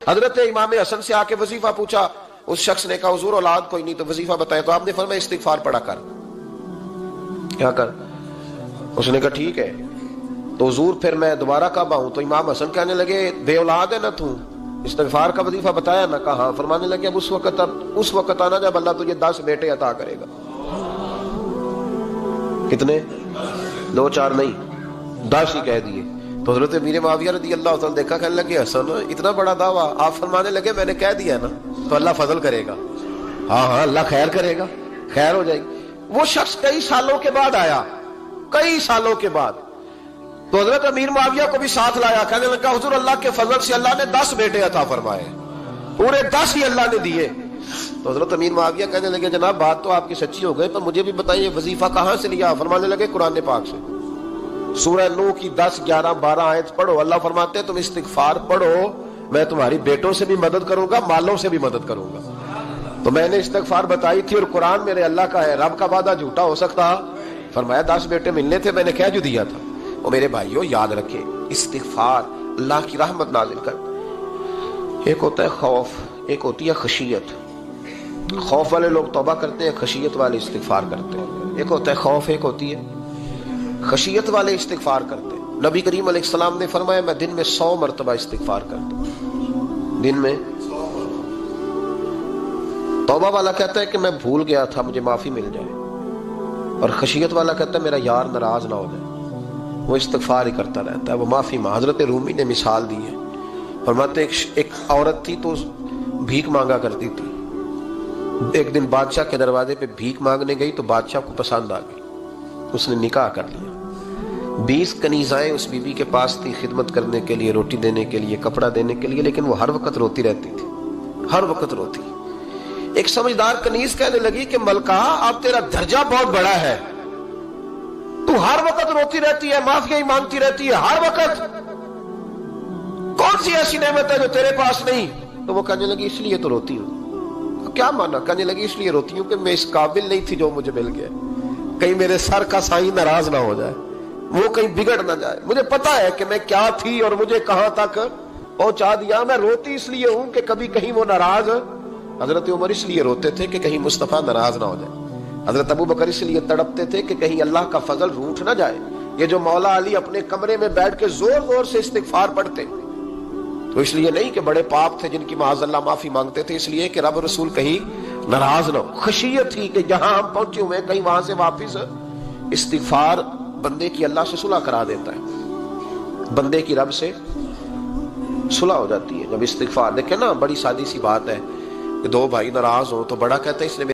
حضرت امام حسن سے آ کے وظیفہ پوچھا، اس شخص نے کہا حضور اولاد کوئی نہیں تو وظیفہ بتائے، تو آپ نے فرمایا استغفار پڑھا کر، کیا کر؟ اس نے کہا ٹھیک ہے۔ تو حضور پھر میں دوبارہ کب آؤں؟ تو امام حسن کہنے لگے بے اولاد ہے نا تو، استغفار کا وظیفہ بتایا نا؟ کہا ہاں۔ فرمانے لگے اب اس وقت آنا جب اللہ تجھے 10 بیٹے عطا کرے گا۔ کتنے؟ 2 4 نہیں، 10 ہی کہہ دیے۔ تو حضرت امیر معاویہ رضی اللہ تعالیٰ دیکھا، کہنے لگے حسن اتنا بڑا دعویٰ؟ آپ فرمانے لگے میں نے کہہ دیا نا تو اللہ فضل کرے گا، ہاں ہاں اللہ خیر کرے گا، خیر ہو جائے گی۔ وہ شخص کئی سالوں کے بعد آیا، کئی سالوں کے بعد، تو حضرت امیر معاویہ کو بھی ساتھ لایا، کہنے لگا حضور اللہ کے فضل سے اللہ نے 10 بیٹے عطا فرمائے، پورے 10 ہی اللہ نے دیے۔ تو حضرت امیر معاویہ کہنے لگے جناب بات تو آپ کی سچی ہو گئی، پر مجھے بھی بتائیے وظیفہ کہاں سے لیا؟ فرمانے لگے قرآن پاک سے، سورہ نوح کی 10 11 12 آیت پڑھو۔ اللہ فرماتے ہیں تم استغفار پڑھو، میں تمہاری بیٹوں سے بھی مدد کروں گا، مالوں سے بھی مدد کروں گا۔ تو میں نے استغفار بتائی تھی، اور قرآن میرے اللہ کا ہے، رب کا وعدہ جھوٹا ہو سکتا؟ فرمایا 10 بیٹے ملنے تھے، میں نے کہہ جو دیا تھا۔ اور میرے بھائیوں یاد رکھیں، استغفار اللہ کی رحمت نازل کر۔ ایک ہوتا ہے خوف، ایک ہوتی ہے خشیت۔ خوف والے لوگ توبہ کرتے ہیں، خشیت والے استغفار کرتے ہیں۔ ایک ہوتا ہے خوف، ایک ہوتی ہے خشیت والے استغفار کرتے ہیں۔ نبی کریم علیہ السلام نے فرمایا میں دن میں 100 مرتبہ استغفار کرتا ہوں، دن میں۔ توبہ والا کہتا ہے کہ میں بھول گیا تھا، مجھے معافی مل جائے، اور خشیت والا کہتا ہے میرا یار ناراض نہ ہو جائے، وہ استغفار ہی کرتا رہتا ہے، وہ معافی مانگ۔ حضرت رومی نے مثال دی ہے، فرماتے ایک عورت تھی تو بھیک مانگا کرتی تھی، ایک دن بادشاہ کے دروازے پہ بھیک مانگنے گئی تو بادشاہ کو پسند آ گئی، اس نے نکاح کر لیا۔ 20 کنیزائیں اس بی بی کے پاس تھی خدمت کرنے کے لیے، روٹی دینے کے لیے، کپڑا دینے کے لیے، لیکن وہ ہر وقت روتی رہتی تھی، ہر وقت روتی۔ ایک سمجھدار کنیز کہنے لگی کہ ملکہ اب تیرا درجہ بہت بڑا ہے، تو ہر وقت روتی رہتی ہے، معافی ہی مانگتی رہتی ہے ہر وقت، کون سی ایسی نعمت ہے جو تیرے پاس نہیں؟ تو وہ کہنے لگی اس لیے تو روتی ہوں۔ کیا مانا؟ کہنے لگی اس لیے روتی ہوں کہ میں اس قابل نہیں تھی جو مجھے مل گیا، کہیں میرے سر کا سائیں ناراض نہ ہو جائے، وہ کہیں بگڑ نہ جائے، مجھے پتا ہے کہ میں کیا تھی اور مجھے کہاں تک پہنچا دیا، میں روتی اس لیے ہوں کہ کبھی کہیں وہ ناراض۔ حضرت عمر اس لیے روتے تھے کہ کہیں مصطفیٰ ناراض نہ ہو جائے، حضرت ابو بکر اس لیے تڑپتے تھے کہ کہیں اللہ کا فضل روٹھ نہ جائے۔ یہ جو مولا علی اپنے کمرے میں بیٹھ کے زور زور سے استغفار پڑھتے تو اس لیے نہیں کہ بڑے پاپ تھے جن کی معاذ اللہ معافی مانگتے تھے، اس لیے کہ رب رسول کہیں ناراض نہ ہو۔ خشیت تھی کہ جہاں ہم پہنچے ہوئے کہیں وہاں سے واپس۔ استغفار بندے کی اللہ سے صلح کرا دیتا ہے، بندے کی رب سے صلح ہو جاتی ہے جب استغفار۔ دیکھیں نا بڑی سادی سی بات ہے کہ 2 بھائی ناراض ہو تو بڑا کہتا ہے اس نے